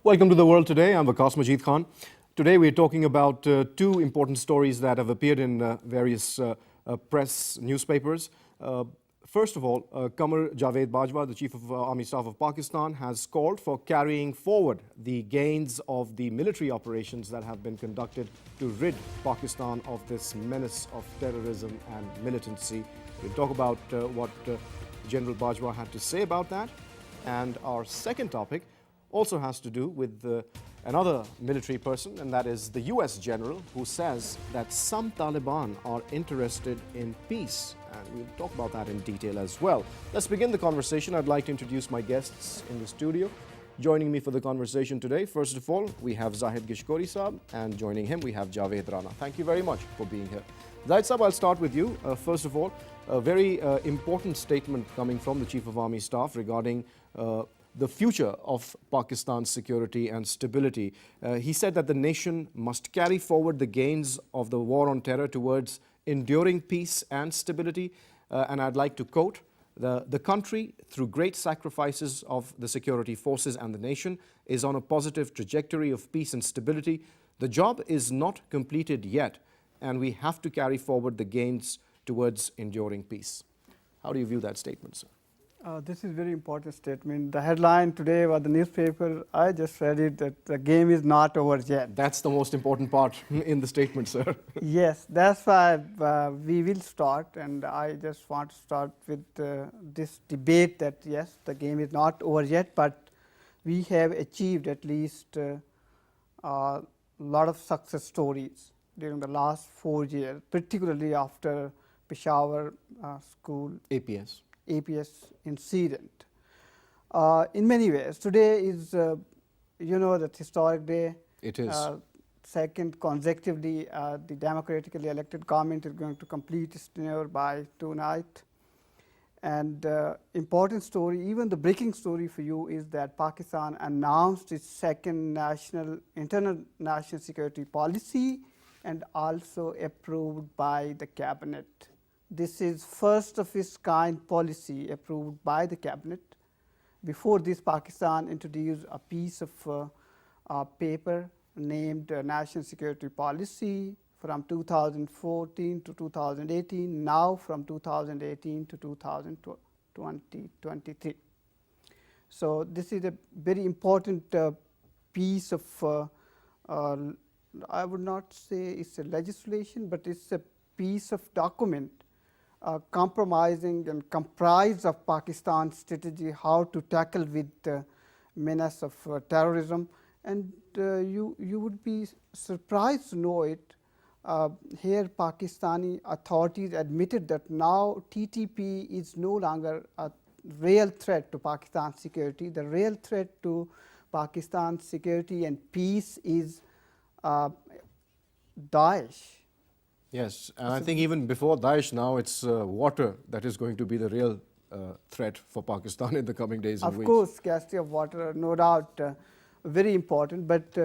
Welcome to The World Today. I'm Waqas Majeed Khan. Today we're talking about two important stories that have appeared in various press newspapers. First of all, Qamar Javeed Bajwa, the Chief of Army Staff of Pakistan, has called for carrying forward the gains of the military operations that have been conducted to rid Pakistan of this menace of terrorism and militancy. We'll talk about what General Bajwa had to say about that. And our second topic also has to do with another military person, and that is the US general, who says that some Taliban are interested in peace. And we'll talk about that in detail as well. Let's begin the conversation. I'd like to introduce my guests in the studio. Joining me for the conversation today, first of all, we have Zahid Ghishkri Saab, and joining him we have Javeed Rana. Thank you very much for being here. Zahid Saab, I'll start with you. First of all, a very important statement coming from the Chief of Army Staff regarding the future of Pakistan's security and stability. He said that the nation must carry forward the gains of the war on terror towards enduring peace and stability. And I'd like to quote, the country, through great sacrifices of the security forces and the nation, is on a positive trajectory of peace and stability. The job is not completed yet, and we have to carry forward the gains towards enduring peace. How do you view that statement, sir? This is a very important statement. The headline today was the newspaper. I just read it that the game is not over yet. That's the most important part in the statement, sir. Yes, that's why we will start. And I just want to start with this debate that yes, the game is not over yet, but we have achieved at least a lot of success stories during the last 4 years, particularly after Peshawar school. APS incident. In many ways, today is, that historic day. It is. Second consecutively, the democratically elected government is going to complete its tenure by tonight. And important story, even the breaking story for you is that Pakistan announced its second internal national security policy and also approved by the cabinet. This is first of its kind policy approved by the cabinet. Before this, Pakistan introduced a piece of paper named National Security Policy from 2014 to 2018, now from 2018 to 2023. So this is a very important piece of, I would not say it's a legislation, but it's a piece of document compromising and comprised of Pakistan's strategy how to tackle with the menace of terrorism. And you would be surprised to know it. Here Pakistani authorities admitted that now TTP is no longer a real threat to Pakistan's security. The real threat to Pakistan's security and peace is Daesh. Yes, and I think even before Daesh now, it's water that is going to be the real threat for Pakistan in the coming days and weeks. Of course, scarcity of water, no doubt, very important. But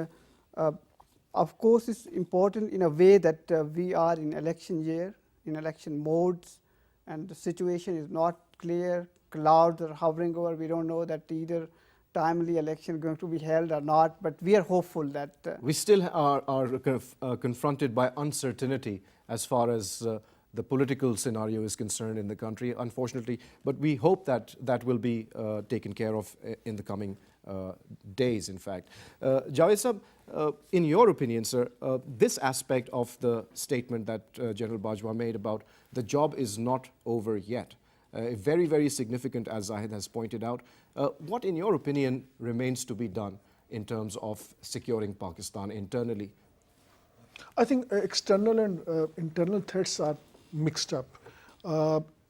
of course, it's important in a way that we are in election year, in election modes, and the situation is not clear. Clouds are hovering over. We don't know that either timely election is going to be held or not, but we are hopeful that we still are confronted by uncertainty as far as the political scenario is concerned in the country, unfortunately, but we hope that that will be taken care of in the coming days, in fact. Javeed Sahab, in your opinion, sir, this aspect of the statement that General Bajwa made about the job is not over yet, very, very significant, as Zahid has pointed out. What, in your opinion, remains to be done in terms of securing Pakistan internally? I think external and internal threats are mixed up.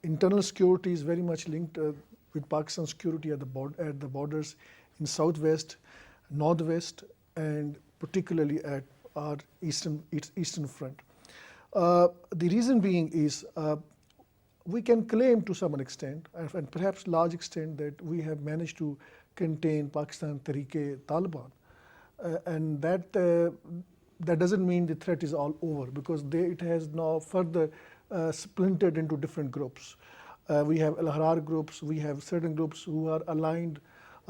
Internal security is very much linked with Pakistan's security at the borders in southwest, northwest, and particularly at our eastern front. The reason being is we can claim to some extent, and perhaps large extent, that we have managed to contain Pakistan Tehreek-e-Taliban, and that doesn't mean the threat is all over, because it has now further splintered into different groups. We have Al-Ahrar groups, we have certain groups who are aligned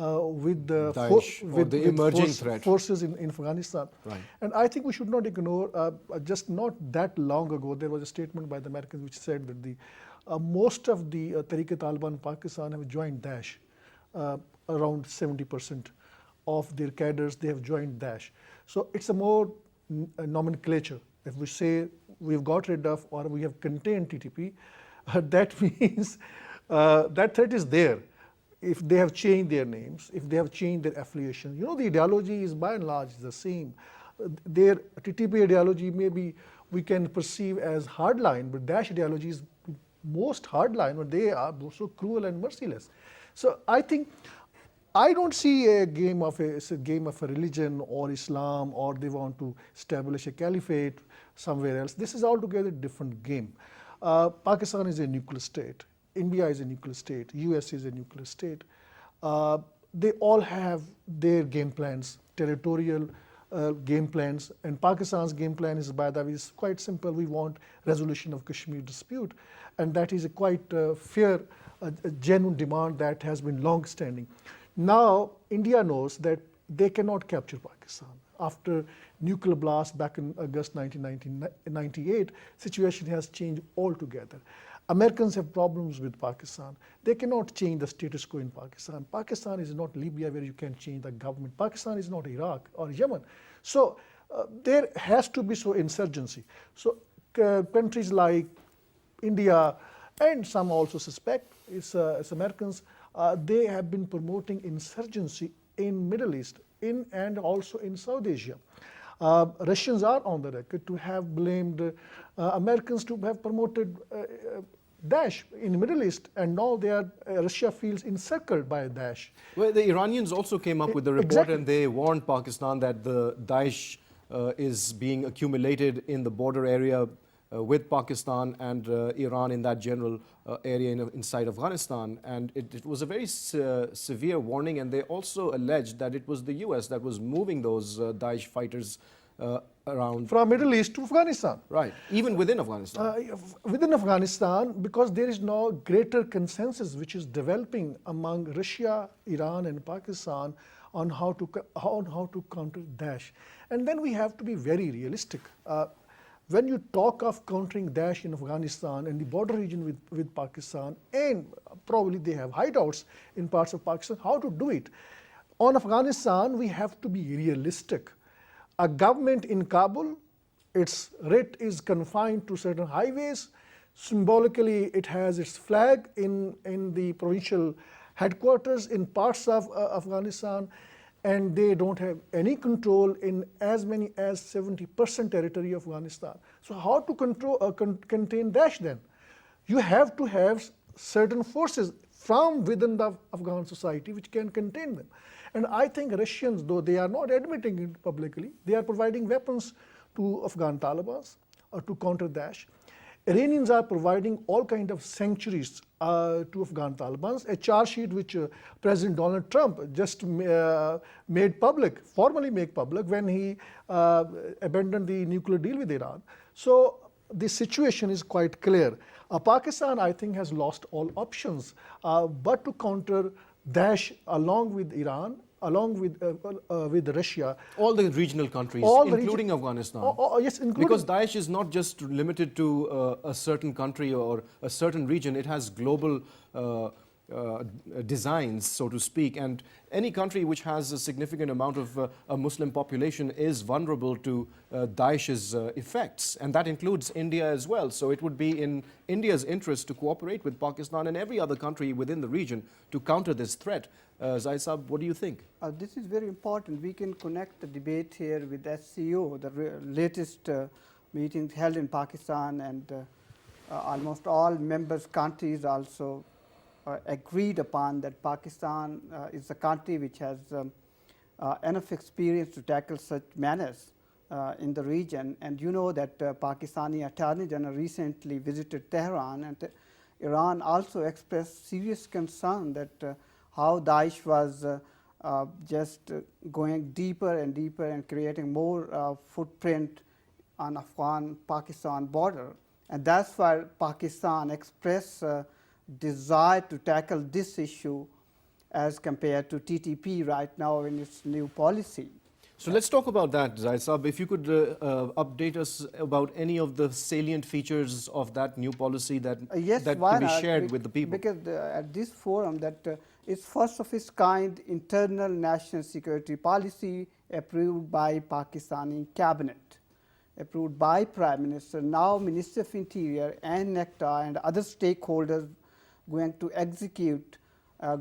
with the Daesh or the emerging threat. forces in Afghanistan. Right. And I think we should not ignore, just not that long ago, there was a statement by the Americans which said that the most of the Tehrik-e-Taliban in Pakistan have joined Daesh. Around 70% of their cadres, they have joined Daesh. So it's a more nomenclature. If we say we've got rid of or we have contained TTP, that means that threat is there. If they have changed their names, if they have changed their affiliation, you know, the ideology is by and large the same. Their TTP ideology maybe we can perceive as hardline, but Daesh ideology is most hardline, but they are so cruel and merciless. So I think I don't see a game of a religion or Islam, or they want to establish a caliphate somewhere else. This is altogether a different game. Pakistan is a nuclear state. India is a nuclear state. US is a nuclear state. They all have their game plans, territorial game plans, and Pakistan's game plan is, by the way, is quite simple. We want resolution of Kashmir dispute, and that is a quite fair, a genuine demand that has been long-standing. Now, India knows that they cannot capture Pakistan. After nuclear blast back in August 1998, situation has changed altogether. Americans have problems with Pakistan. They cannot change the status quo in Pakistan. Pakistan is not Libya where you can change the government. Pakistan is not Iraq or Yemen. So there has to be insurgency. So countries like India and some also suspect it's Americans, they have been promoting insurgency in Middle East and also in South Asia. Russians are on the record to have blamed Americans to have promoted Daesh in the Middle East, and now Russia feels encircled by Daesh. Well, the Iranians also came up with a report, Exactly. and they warned Pakistan that the Daesh is being accumulated in the border area with Pakistan and Iran, in that general area inside Afghanistan. And it was a very severe warning, and they also alleged that it was the US that was moving those Daesh fighters around. From Middle East to Afghanistan. Right, even within Afghanistan. Within Afghanistan, because there is now greater consensus which is developing among Russia, Iran and Pakistan on how to counter Daesh. And then we have to be very realistic. When you talk of countering Daesh in Afghanistan and the border region with Pakistan, and probably they have hideouts in parts of Pakistan, how to do it? On Afghanistan, we have to be realistic. A government in Kabul, its writ is confined to certain highways. Symbolically, it has its flag in the provincial headquarters in parts of Afghanistan, and they don't have any control in as many as 70% territory of Afghanistan. So how to contain Daesh then? You have to have certain forces from within the Afghan society which can contain them. And I think Russians, though they are not admitting it publicly, they are providing weapons to Afghan Taliban to counter Daesh. Iranians are providing all kinds of sanctuaries to Afghan Taliban. A charge sheet which President Donald Trump just made public, formally made public, when he abandoned the nuclear deal with Iran. So the situation is quite clear. Pakistan, I think, has lost all options but to counter Daesh along with Iran, along with Russia. All the regional countries, including Afghanistan. Yes, including. Because Daesh is not just limited to a certain country or a certain region. It has global designs, so to speak. And any country which has a significant amount of a Muslim population is vulnerable to Daesh's effects. And that includes India as well. So it would be in India's interest to cooperate with Pakistan and every other country within the region to counter this threat. Zahid Saab, what do you think? This is very important. We can connect the debate here with SCO, the latest meetings held in Pakistan, and almost all members countries also agreed upon that Pakistan is a country which has enough experience to tackle such menace in the region. And you know that Pakistani Attorney General recently visited Tehran, and Iran also expressed serious concern that how Daesh was just going deeper and deeper and creating more footprint on Afghan-Pakistan border. And that's why Pakistan expressed desire to tackle this issue as compared to TTP right now in its new policy. So let's talk about that, Zahid Saab. If you could update us about any of the salient features of that new policy that, Yes, that why can be not? shared with the people. Because at this forum, that is first of its kind internal national security policy approved by Pakistani cabinet, approved by Prime Minister. Now Minister of Interior and NECTA and other stakeholders going to execute,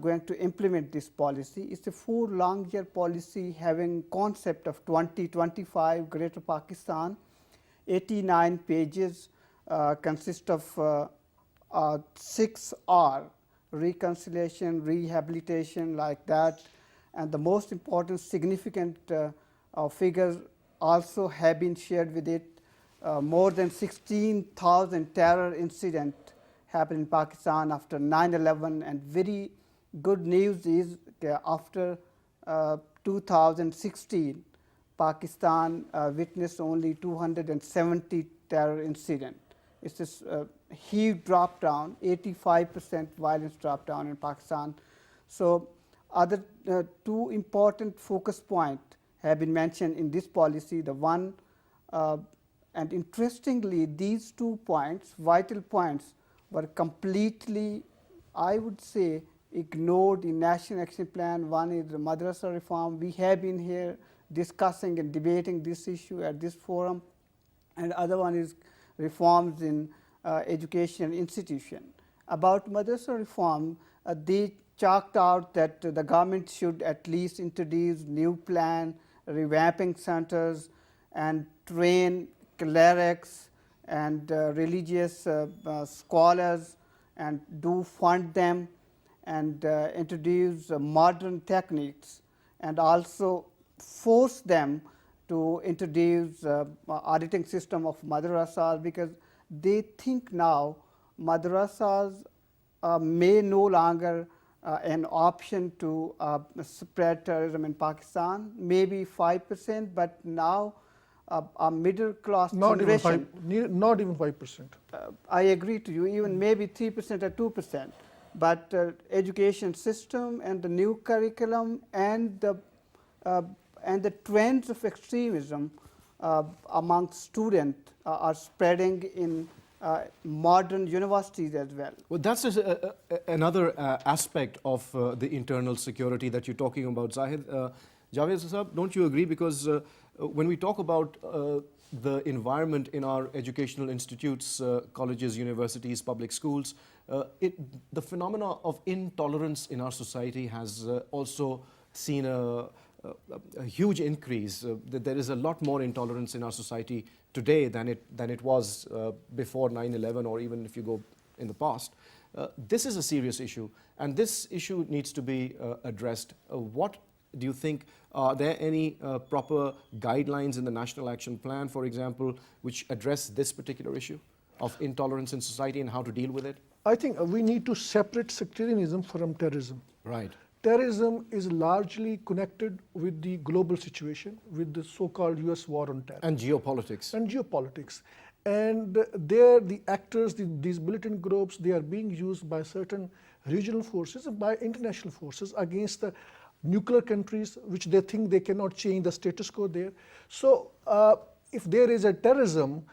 going to implement this policy. It's a 4-long-year policy having concept of 2025 Greater Pakistan, 89 pages, consist of 6R, reconciliation, rehabilitation, like that. And the most important significant figures also have been shared with it. More than 16,000 terror incidents happened in Pakistan after 9/11, and very good news is after 2016, Pakistan witnessed only 270 terror incidents. It's a huge drop down, 85% violence drop down in Pakistan. So other two important focus points have been mentioned in this policy. The one, and interestingly, these 2 points, vital points, were completely, I would say, ignored in National Action Plan. One is the madrasa reform. We have been here discussing and debating this issue at this forum. And other one is reforms in education institution. About madrasa reform, they chalked out that the government should at least introduce new plan, revamping centers, and train clerics and religious scholars, and do fund them, and introduce modern techniques, and also force them to introduce auditing system of madrasas, because they think now madrasas may no longer an option to spread terrorism in Pakistan, maybe 5%, but now a middle class generation. Not even 5%. I agree to you, even maybe 3% or 2%. But education system and the new curriculum and the trends of extremism among students are spreading in modern universities as well. Well, that's another aspect of the internal security that you're talking about, Zahid. Javeed Sahab, don't you agree? Because when we talk about the environment in our educational institutes, colleges, universities, public schools, the phenomena of intolerance in our society has also seen a huge increase. There is a lot more intolerance in our society today than it was before 9/11, or even if you go in the past. This is a serious issue, and this issue needs to be addressed. What do you think? Are there any proper guidelines in the National Action Plan, for example, which address this particular issue of intolerance in society and how to deal with it? I think we need to separate sectarianism from terrorism. Right. Terrorism is largely connected with the global situation, with the so-called US war on terror. And geopolitics. And there, the actors, these militant groups, they are being used by certain regional forces and by international forces against the nuclear countries, which they think they cannot change the status quo there. So if there is a terrorism,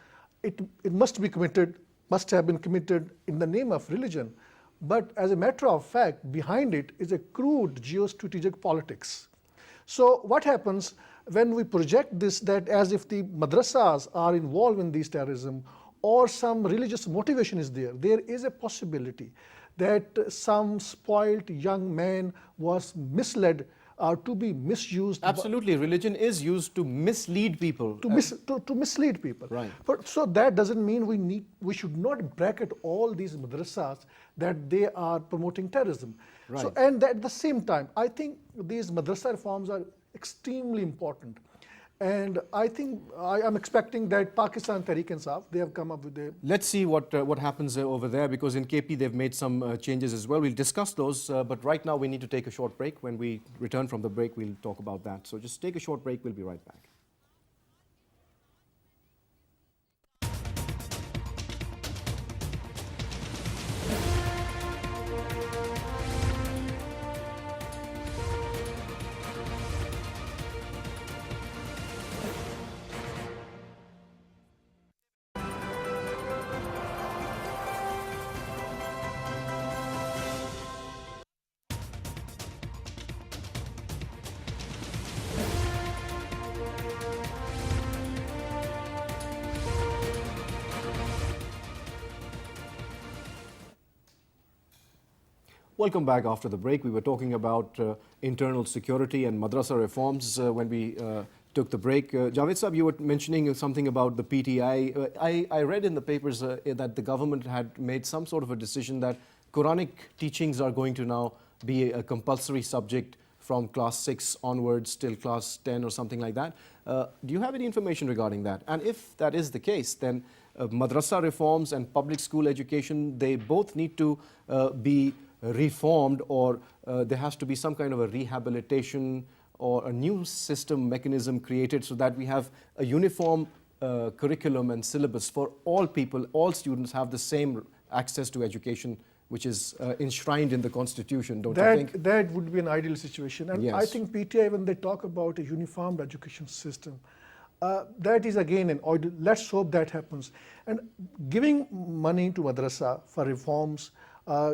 it must have been committed in the name of religion. But as a matter of fact, behind it is a crude geostrategic politics. So what happens when we project this, that as if the madrasas are involved in this terrorism, or some religious motivation is there, there is a possibility that some spoiled young man was misled or to be misused. Absolutely, religion is used to mislead people. To mislead people. Right. But so that doesn't mean we should not bracket all these madrasas that they are promoting terrorism. Right. So, and at the same time, I think these madrasa reforms are extremely important. And I think I'm expecting that Pakistan Tehreek-e-Insaf, they have come up with a... Let's see what happens over there, because in KP they've made some changes as well. We'll discuss those, but right now we need to take a short break. When we return from the break, we'll talk about that. So just take a short break, we'll be right back. Welcome back after the break. We were talking about internal security and madrasa reforms when we took the break. Javeed Sahab, you were mentioning something about the PTI. I read in the papers that the government had made some sort of a decision that Quranic teachings are going to now be a compulsory subject from class 6 onwards till class 10 or something like that. Do you have any information regarding that? And if that is the case, then madrasa reforms and public school education, they both need to be reformed, or there has to be some kind of a rehabilitation or a new system mechanism created so that we have a uniform curriculum and syllabus for all people, all students have the same access to education, which is enshrined in the constitution, don't you think? That would be an ideal situation. And Yes. I think PTI, when they talk about a uniformed education system, that is again an ideal. Let's hope that happens. And giving money to madrasa for reforms,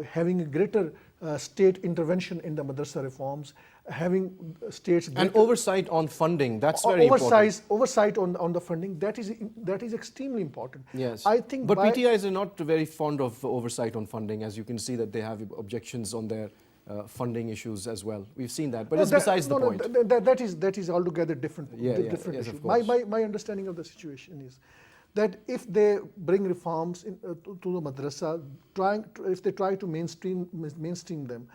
having a greater state intervention in the madrasa reforms, having states And oversight on funding, that's very important. oversight on the funding, that is extremely important. Yes. I think but PTIs are not very fond of oversight on funding, as you can see that they have objections on their funding issues as well. We've seen that, but it's besides the point. That is altogether different. Yes, issue. of course. My understanding of the situation is that if they bring reforms to the madrasa, if they try to mainstream them,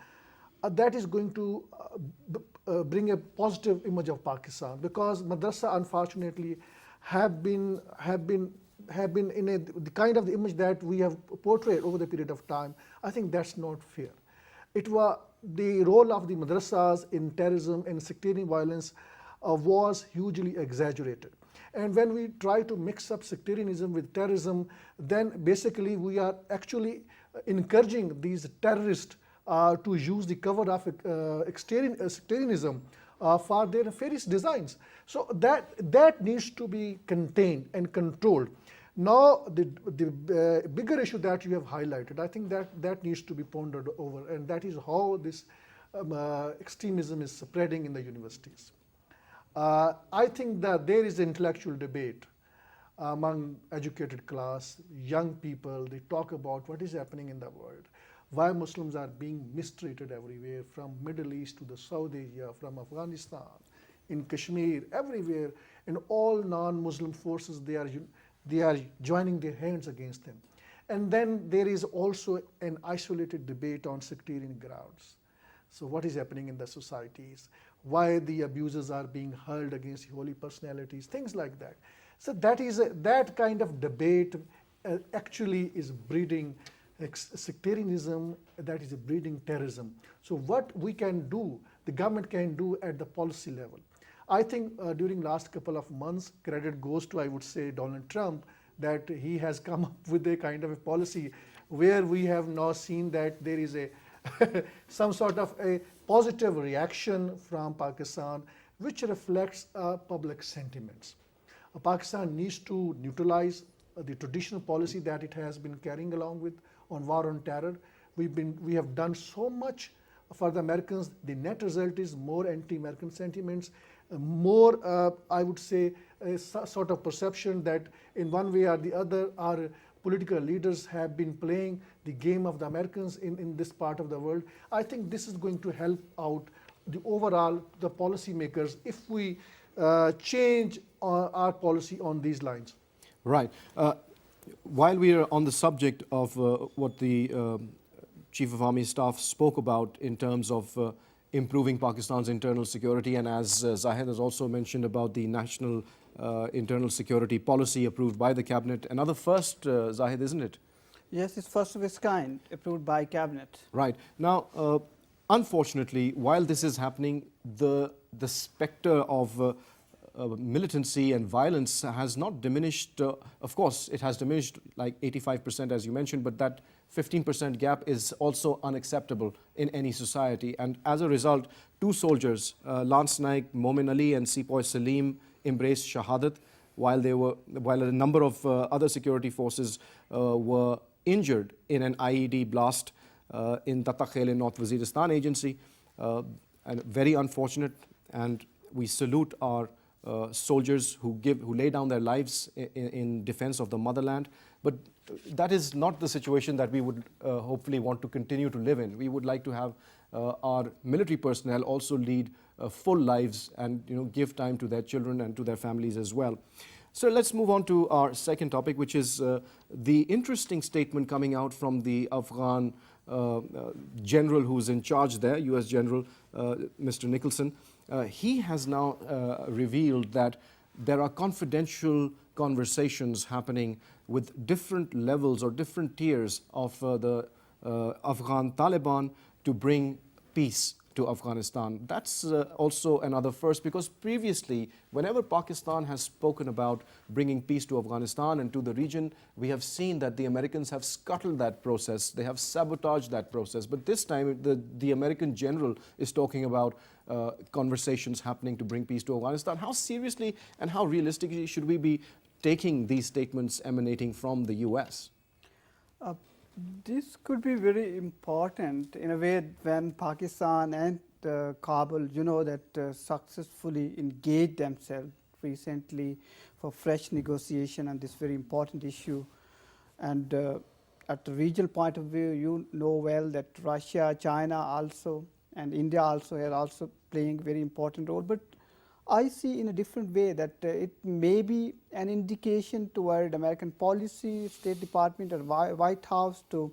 that is going to bring a positive image of Pakistan, because madrasa unfortunately have been in the kind of the image that we have portrayed over the period of time. I think that's not fair. It was the role of the madrasas in terrorism and sectarian violence was hugely exaggerated. And when we try to mix up sectarianism with terrorism, then basically we are actually encouraging these terrorists to use the cover of sectarianism for their nefarious designs. So that needs to be contained and controlled. Now, the bigger issue that you have highlighted, I think that needs to be pondered over, and that is how this extremism is spreading in the universities. I think that there is intellectual debate among educated class, young people. They talk about what is happening in the world, why Muslims are being mistreated everywhere, from Middle East to the South Asia, from Afghanistan, in Kashmir, everywhere, and all non-Muslim forces, they are joining their hands against them. And then there is also an isolated debate on sectarian grounds. So what is happening in the societies, why the abuses are being hurled against holy personalities, things like that. So that kind of debate actually is breeding sectarianism, that is breeding terrorism. So what we can do, the government can do at the policy level. I think during last couple of months, credit goes to, I would say, Donald Trump, that he has come up with a kind of a policy where we have now seen that there is a some sort of a positive reaction from Pakistan, which reflects public sentiments. Pakistan needs to neutralize the traditional policy that it has been carrying along with on war on terror. We have done so much for the Americans. The net result is more anti-American sentiments, more, I would say, a sort of perception that in one way or the other our political leaders have been playing the game of the Americans in this part of the world. I think this is going to help out the overall, the policymakers, if we change our policy on these lines. Right. While we are on the subject of what the Chief of Army Staff spoke about in terms of improving Pakistan's internal security, and as Zahid has also mentioned about the national internal security policy approved by the cabinet, another first, Zahid, isn't it? Yes, it's first of its kind, approved by cabinet. Right. Now, unfortunately, while this is happening, the specter of militancy and violence has not diminished. Of course, it has diminished like 85%, as you mentioned, but that 15% gap is also unacceptable in any society. And as a result, two soldiers, Lance Naik Momin Ali and Sepoy Salim, embraced Shahadat, while a number of other security forces were injured in an IED blast in Tatakhel in North Waziristan agency. And very unfortunate, and we salute our soldiers who lay down their lives in defense of the motherland. But that is not the situation that we would hopefully want to continue to live in. We would like to have our military personnel also lead full lives and give time to their children and to their families as well. So let's move on to our second topic, which is the interesting statement coming out from the Afghan general who's in charge there, US General Mr. Nicholson. He has now revealed that there are confidential conversations happening with different levels or different tiers of the Afghan Taliban to bring peace to Afghanistan. That's also another first, because previously, whenever Pakistan has spoken about bringing peace to Afghanistan and to the region, we have seen that the Americans have scuttled that process. They have sabotaged that process. But this time, the American general is talking about conversations happening to bring peace to Afghanistan. How seriously and how realistically should we be taking these statements emanating from the US? This could be very important in a way when Pakistan and Kabul, that successfully engaged themselves recently for fresh negotiation on this very important issue. And at the regional point of view, you know well that Russia, China also, and India also are also playing a very important role. But I see in a different way that it may be an indication toward American policy, State Department or White House to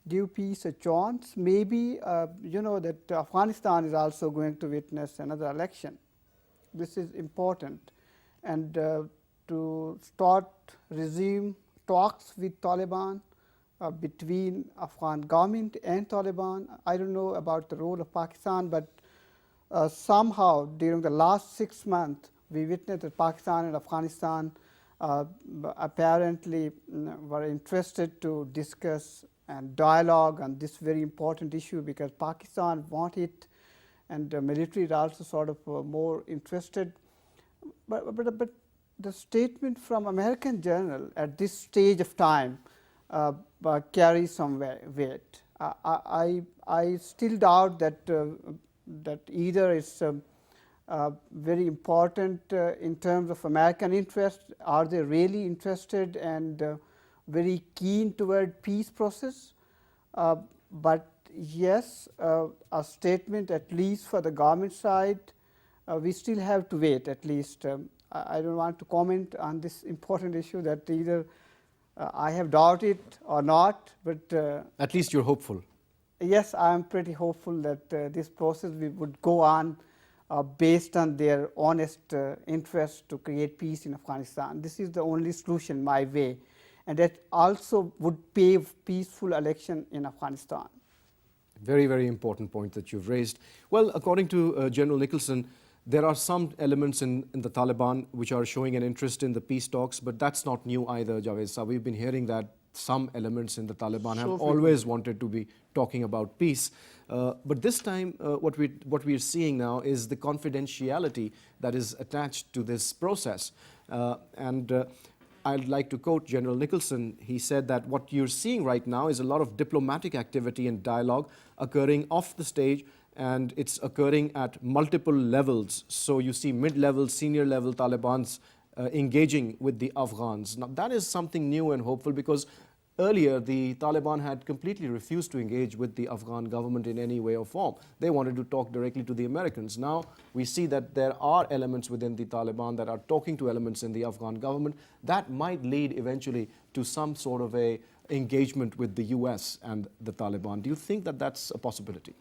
give peace a chance. Maybe, that Afghanistan is also going to witness another election. This is important. And to resume talks with Taliban between Afghan government and Taliban. I don't know about the role of Pakistan, but somehow during the last 6 months, we witnessed that Pakistan and Afghanistan apparently were interested to discuss and dialogue on this very important issue, because Pakistan want it and the military is also sort of more interested. But the statement from American general at this stage of time carries some weight. I still doubt that that either is very important in terms of American interest. Are they really interested and very keen toward peace process? But yes, a statement at least for the government side, we still have to wait at least. I don't want to comment on this important issue that either I have doubted or not, but at least you're hopeful. Yes, I am pretty hopeful that this process would go on based on their honest interest to create peace in Afghanistan. This is the only solution my way, and that also would pave peaceful election in Afghanistan. Very, very important point that you've raised. Well, according to General Nicholson, there are some elements in the Taliban which are showing an interest in the peace talks, but that's not new either, Javeed. So we've been hearing that some elements in the Taliban have always wanted to be talking about peace. But this time, what we're seeing now is the confidentiality that is attached to this process. I'd like to quote General Nicholson. He said that what you're seeing right now is a lot of diplomatic activity and dialogue occurring off the stage, and it's occurring at multiple levels. So you see mid-level, senior-level Talibans engaging with the Afghans. Now, that is something new and hopeful, because earlier the Taliban had completely refused to engage with the Afghan government in any way or form. They wanted to talk directly to the Americans. Now we see that there are elements within the Taliban that are talking to elements in the Afghan government. That might lead eventually to some sort of a engagement with the US and the Taliban. Do you think that that's a possibility?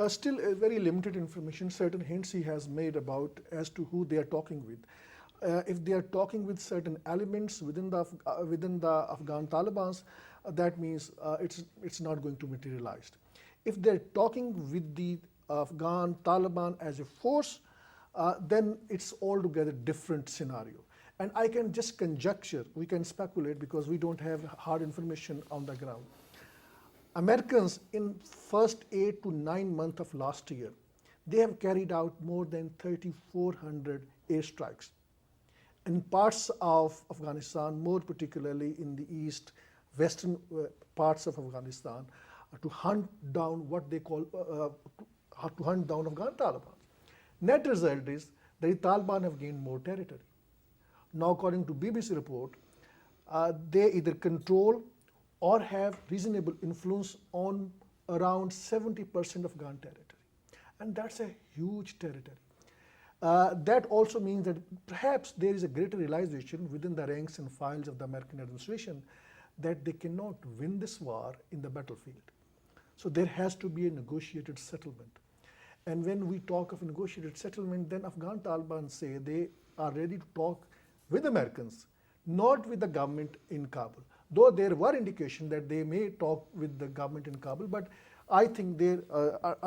Still very limited information. Certain hints he has made about as to who they are talking with. If they are talking with certain elements within the Afghan Taliban, that means it's not going to materialize. If they're talking with the Afghan Taliban as a force, then it's altogether different scenario. And I can just conjecture, we can speculate because we don't have hard information on the ground. Americans in first 8 to 9 months of last year, they have carried out more than 3,400 airstrikes in parts of Afghanistan, more particularly in the east, western parts of Afghanistan, to hunt down what they call, to hunt down Afghan Taliban. Net result is that the Taliban have gained more territory. Now, according to BBC report, they either control or have reasonable influence on around 70% of Afghan territory. And that's a huge territory. That also means that perhaps there is a greater realization within the ranks and files of the American administration that they cannot win this war in the battlefield. So there has to be a negotiated settlement. And when we talk of a negotiated settlement, then Afghan Taliban say they are ready to talk with Americans, not with the government in Kabul. Though there were indications that they may talk with the government in Kabul, but I think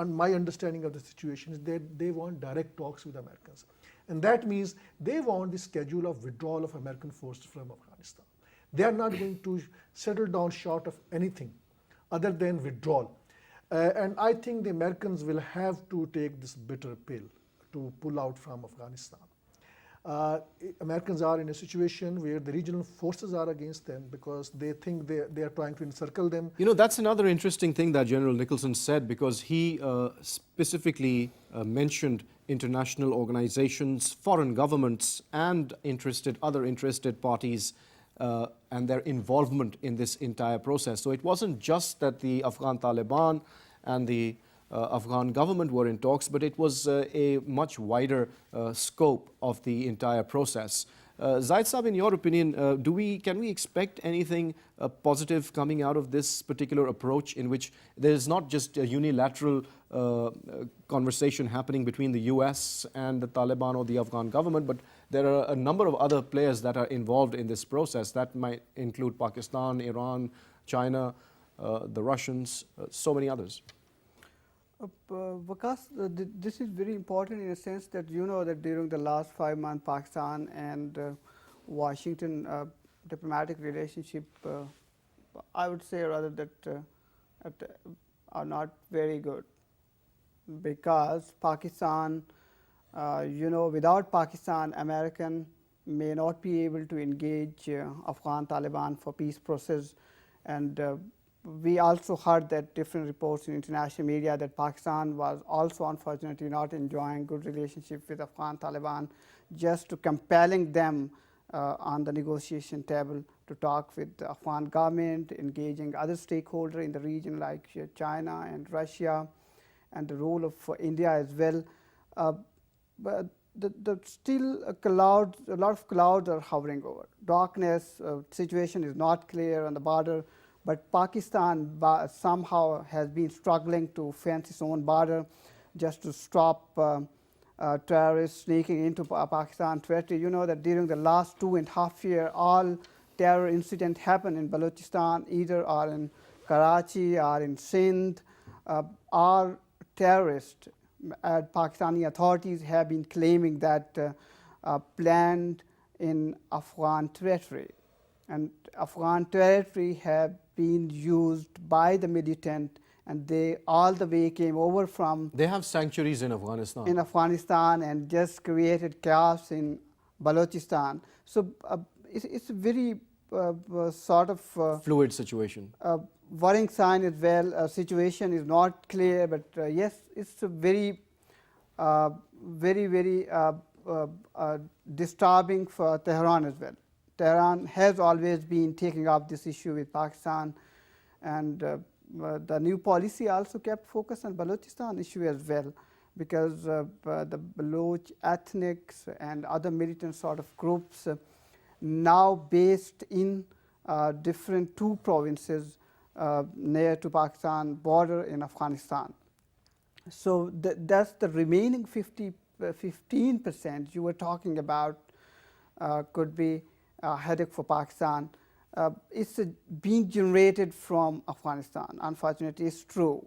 my understanding of the situation is that they want direct talks with Americans. And that means they want the schedule of withdrawal of American forces from Afghanistan. They are not going to settle down short of anything other than withdrawal. And I think the Americans will have to take this bitter pill to pull out from Afghanistan. Americans are in a situation where the regional forces are against them because they think they are trying to encircle them. You know, that's another interesting thing that General Nicholson said, because he specifically mentioned international organizations, foreign governments, and other interested parties and their involvement in this entire process. So it wasn't just that the Afghan Taliban and the Afghan government were in talks, but it was a much wider scope of the entire process. Zahid Saab, in your opinion, can we expect anything positive coming out of this particular approach, in which there is not just a unilateral conversation happening between the US and the Taliban or the Afghan government, but there are a number of other players that are involved in this process? That might include Pakistan, Iran, China, the Russians, so many others. Waqas, this is very important in a sense that you know that during the last 5 months, Pakistan and Washington diplomatic relationship, I would say rather that are not very good, because Pakistan, without Pakistan, American may not be able to engage Afghan Taliban for peace process. And we also heard that different reports in international media that Pakistan was also unfortunately not enjoying good relationship with Afghan Taliban, just to compelling them on the negotiation table to talk with the Afghan government, engaging other stakeholders in the region like China and Russia, and the role of India as well. But still a lot of clouds are hovering over. Darkness, situation is not clear on the border. But Pakistan somehow has been struggling to fence its own border just to stop terrorists sneaking into Pakistan territory. You know that during the last 2.5 years, all terror incidents happen in Balochistan, either are in Karachi or in Sindh. Our terrorists, Pakistani authorities have been claiming that planned in Afghan territory. And Afghan territory have been used by the militant, and they all the way came over from... They have sanctuaries in Afghanistan. In Afghanistan, and just created chaos in Balochistan. So it's a very sort of... fluid situation. Worrying sign as well. Situation is not clear, but yes, it's a very, very disturbing for Tehran as well. Tehran has always been taking up this issue with Pakistan, and the new policy also kept focus on Balochistan issue as well, because the Baloch ethnics and other militant sort of groups now based in different 2 provinces near to Pakistan border in Afghanistan. So that's the remaining 15% you were talking about could be a headache for Pakistan. It's being generated from Afghanistan. Unfortunately, it's true.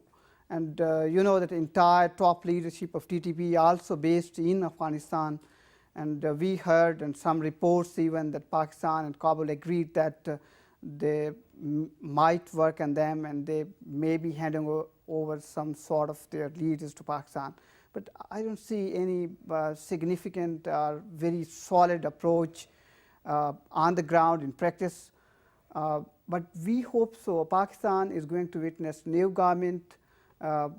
And you know that entire top leadership of TTP also based in Afghanistan. And we heard and some reports even that Pakistan and Kabul agreed that they might work on them, and they may be handing over some sort of their leaders to Pakistan. But I don't see any significant or very solid approach on the ground in practice. But we hope so. Pakistan is going to witness new government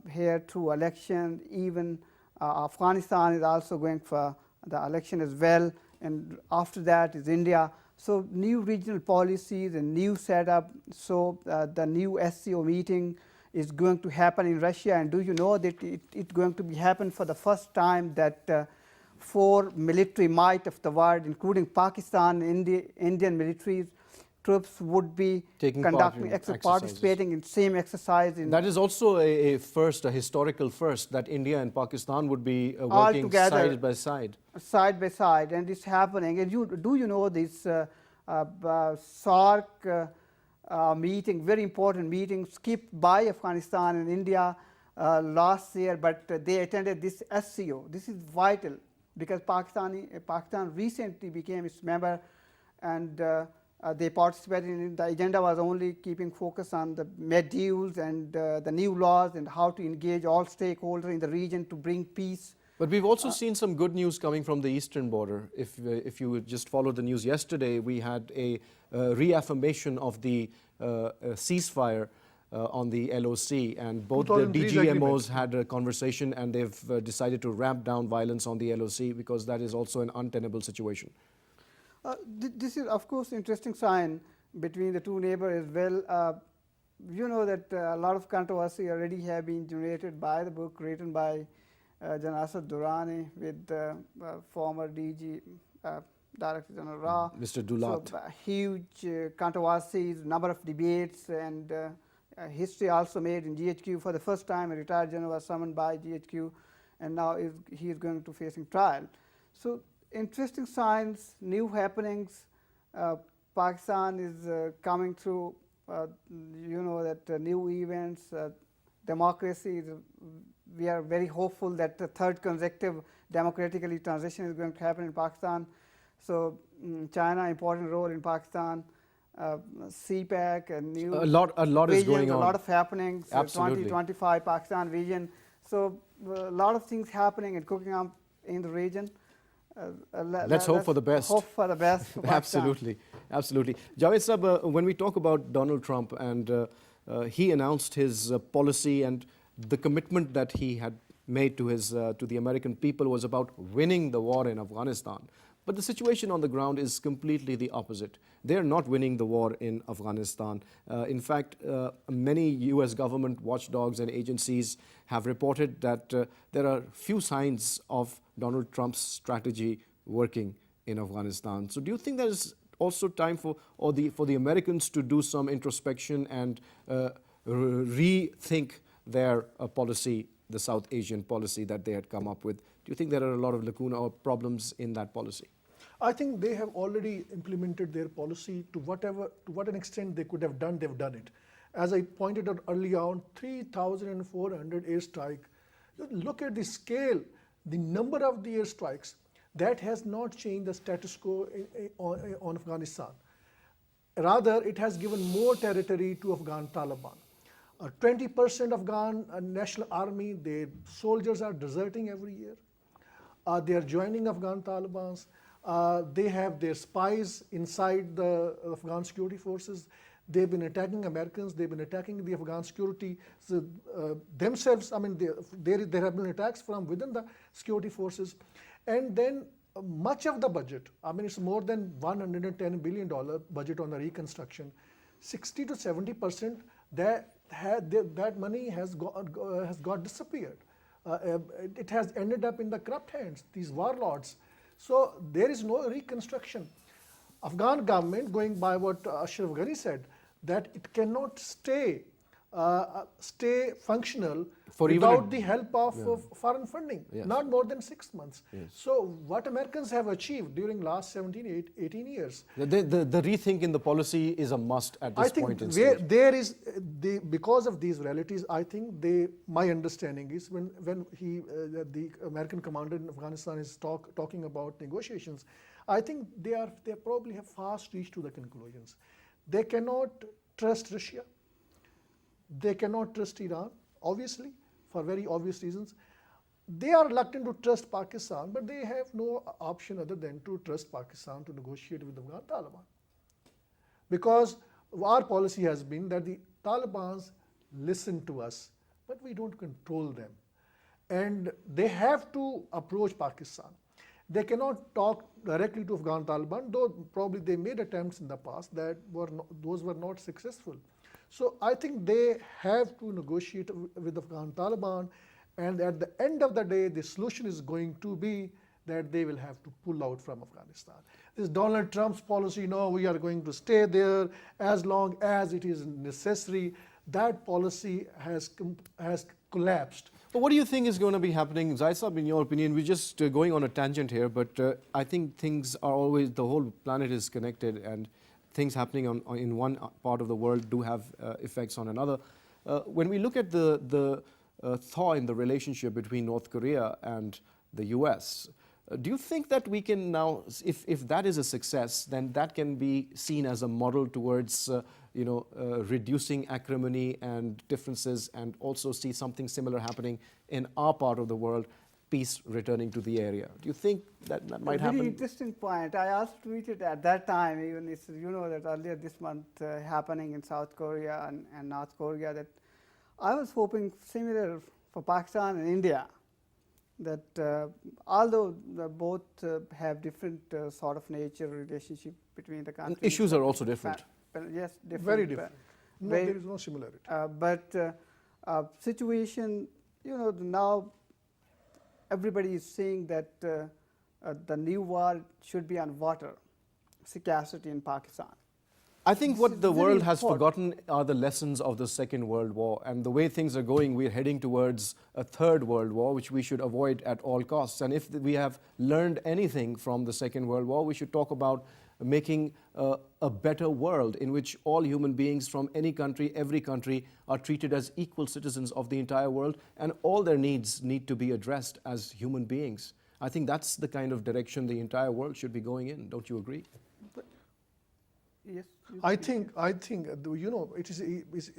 here through election. Even Afghanistan is also going for the election as well, and after that is India. So new regional policies and new setup. So the new SCO meeting is going to happen in Russia, and do you know that it's going to be happen for the first time that 4 military might of the world, including Pakistan, Indian militaries, troops would be Taking part conducting, in exercises. participating in same exercise. That is also a first, a historical first, that India and Pakistan would be working together. side by side. Side by side, and it's happening. And you know this SARC meeting, very important meeting, skipped by Afghanistan and India last year, but they attended this SCO. This is vital because Pakistan recently became its member, and they participated in it. The agenda was only keeping focus on the modules and the new laws and how to engage all stakeholders in the region to bring peace. But we've also seen some good news coming from the eastern border. If you would just follow the news yesterday, we had a reaffirmation of the ceasefire on the LOC, and both the 2003's DGMOs agreement. had a conversation, and they've decided to ramp down violence on the LOC because that is also an untenable situation. This is, of course, interesting sign between the two neighbors as well. You know that a lot of controversy already have been generated by the book written by Janasat Durrani with former DG Director General Ra. Mr. Dulat. So, huge controversies, number of debates, and history also made in GHQ. For the first time, a retired general was summoned by GHQ, and now he is going to facing trial. So interesting signs, new happenings. Pakistan is coming through, you know, that new events, democracy. We are very hopeful that the third consecutive democratically transition is going to happen in Pakistan. So China, important role in Pakistan. CPAC and new A lot is going on. A lot of happenings. Absolutely. 2025 Pakistan vision. So a lot of things happening and cooking up in the region. Let's hope for the best. Hope for the best for Pakistan. Absolutely, absolutely. Javed Sab, when we talk about Donald Trump and he announced his policy and the commitment that he had made to the American people was about winning the war in Afghanistan. But the situation on the ground is completely the opposite. They're not winning the war in Afghanistan. In fact, many US government watchdogs and agencies have reported that there are few signs of Donald Trump's strategy working in Afghanistan. So do you think there is also time for the Americans to do some introspection and rethink their policy, the South Asian policy that they had come up with? Do you think there are a lot of lacuna or problems in that policy? I think they have already implemented their policy to what an extent they could have done, they've done it. As I pointed out early on, 3,400 airstrike. Look at the scale, the number of the airstrikes. That has not changed the status quo on Afghanistan. Rather, it has given more territory to Afghan Taliban. 20% Afghan National Army, their soldiers are deserting every year. They are joining Afghan Taliban. They have their spies inside the Afghan security forces. They've been attacking Americans. They've been attacking the Afghan security themselves. I mean, there have been attacks from within the security forces. And then much of the budget, I mean, it's more than $110 billion budget on the reconstruction. 60 to 70% that money has got disappeared. It has ended up in the corrupt hands, these warlords. So there is no reconstruction. Afghan government, going by what Ashraf Ghani said, that it cannot stay functional without the help of foreign funding, not more than 6 months. Yes. So what Americans have achieved during last 17, 18 years. The rethink in the policy is a must at this point in stage. There is, because of these realities, I think my understanding is when the American commander in Afghanistan is talking about negotiations, I think they probably have fast reached to the conclusions. They cannot trust Russia. They cannot trust Iran, obviously, for very obvious reasons. They are reluctant to trust Pakistan, but they have no option other than to trust Pakistan to negotiate with the Afghan Taliban. Because our policy has been that the Taliban listen to us, but we don't control them. And they have to approach Pakistan. They cannot talk directly to Afghan Taliban, though probably they made attempts in the past that those were not successful. So I think they have to negotiate with Afghan Taliban, and at the end of the day, the solution is going to be that they will have to pull out from Afghanistan. This Donald Trump's policy, no, we are going to stay there as long as it is necessary. That policy has collapsed. But what do you think is going to be happening, Zahid Saab, in your opinion? We're just going on a tangent here, but I think things are always, the whole planet is connected, and things happening in one part of the world do have effects on another. When we look at the thaw in the relationship between North Korea and the US, do you think that we can now, if that is a success, then that can be seen as a model towards reducing acrimony and differences, and also see something similar happening in our part of the world, peace returning to the area? Do you think that might happen? Very interesting point. I also tweeted at that time, even it's, that earlier this month happening in South Korea and North Korea, that I was hoping similar for Pakistan and India, that although both have different sort of nature relationship between the countries. Issues are also different. Yes, different. Very different. No, there is no similarity. But situation, now everybody is saying that the new war should be on water scarcity in Pakistan. I think This what is the very world has important. forgotten are the lessons of the Second World War, and the way things are going, we're heading towards a Third World War, which we should avoid at all costs. And if we have learned anything from the Second World War, we should talk about making a better world in which all human beings from any country, every country, are treated as equal citizens of the entire world, and all their needs need to be addressed as human beings. I think that's the kind of direction the entire world should be going in. Don't you agree? Yes. I think it is.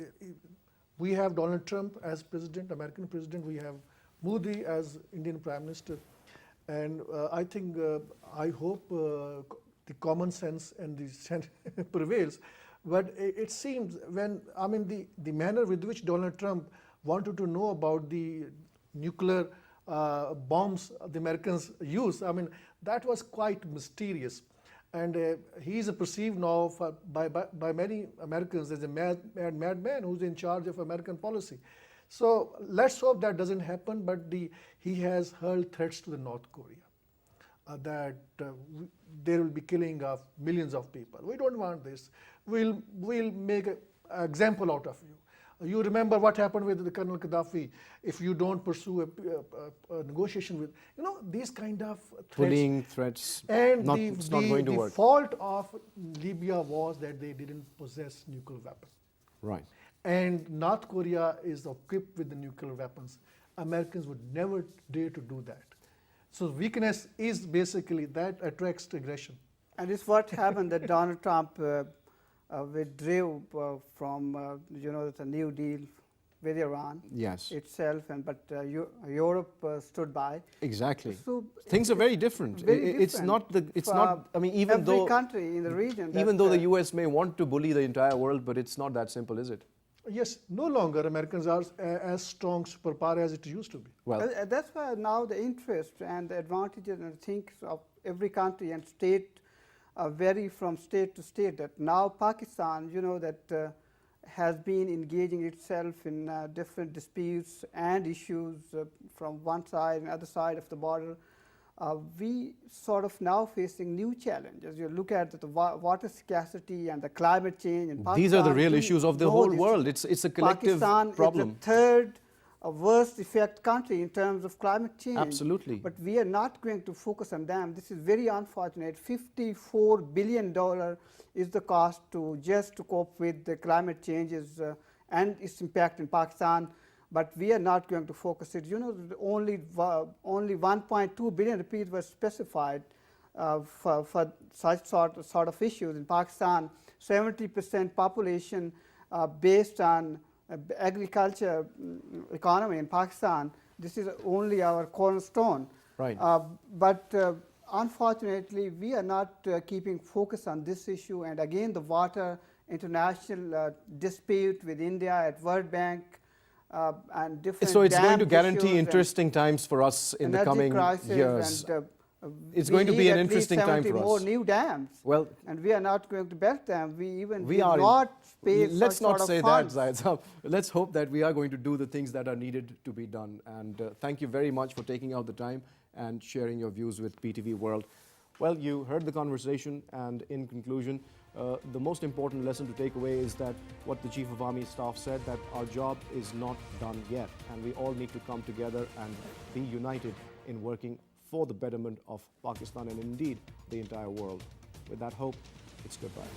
We have Donald Trump as president, American president. We have Modi as Indian Prime Minister, and I hope the common sense and the prevails. But it seems the manner with which Donald Trump wanted to know about the nuclear bombs the Americans use, that was quite mysterious. And he is perceived now by many Americans as a madman who's in charge of American policy. So let's hope that doesn't happen, but he has hurled threats to the North Korea that there will be killing of millions of people. We don't want this. We'll make an example out of you. You remember what happened with the Colonel Gaddafi if you don't pursue a negotiation with, these kind of threats. Bullying threats, And it's not going to work. The fault of Libya was that they didn't possess nuclear weapons. Right. And North Korea is equipped with the nuclear weapons. Americans would never dare to do that. So weakness is basically that attracts to aggression. And it's what happened that Donald Trump withdrew from the New Deal with Iran Yes. itself, but Europe stood by. Exactly. So Things are very different. It's not the. It's for not. Even every though country in the region. even though the U.S. may want to bully the entire world, but it's not that simple, is it? Yes, no longer Americans are as strong superpower as it used to be. Well, That's why now the interest and the advantages and things of every country and state vary from state to state. That now Pakistan, that has been engaging itself in different disputes and issues from one side and other side of the border. We sort of now facing new challenges. You look at the water scarcity and the climate change in Pakistan. these are the real we issues of the know whole this. world. It's a collective Pakistan problem. is the third worst effect country in terms of climate change. Absolutely. But we are not going to focus on them. This is very unfortunate. $54 billion is the cost to cope with the climate changes and its impact in Pakistan. But we are not going to focus it. Only 1.2 billion rupees was specified for such sort of issues in Pakistan. 70% population based on agriculture economy in Pakistan. This is only our cornerstone. Right. But unfortunately, we are not keeping focus on this issue. And again, the water international dispute with India at World Bank and different. So it's going to dam guarantee issues interesting times for us in the energy coming crisis years. and It's we going to be need an at least interesting time 70 for more us. new dams. Well, And we are not going to build them. We we are not pay let's such not sort say of that, funds. Zahid Sahab. Let's hope that we are going to do the things that are needed to be done. And thank you very much for taking out the time and sharing your views with PTV World. Well, you heard the conversation, and in conclusion, the most important lesson to take away is that what the Chief of Army Staff said, that our job is not done yet, and we all need to come together and be united in working for the betterment of Pakistan and indeed the entire world. With that hope, it's goodbye.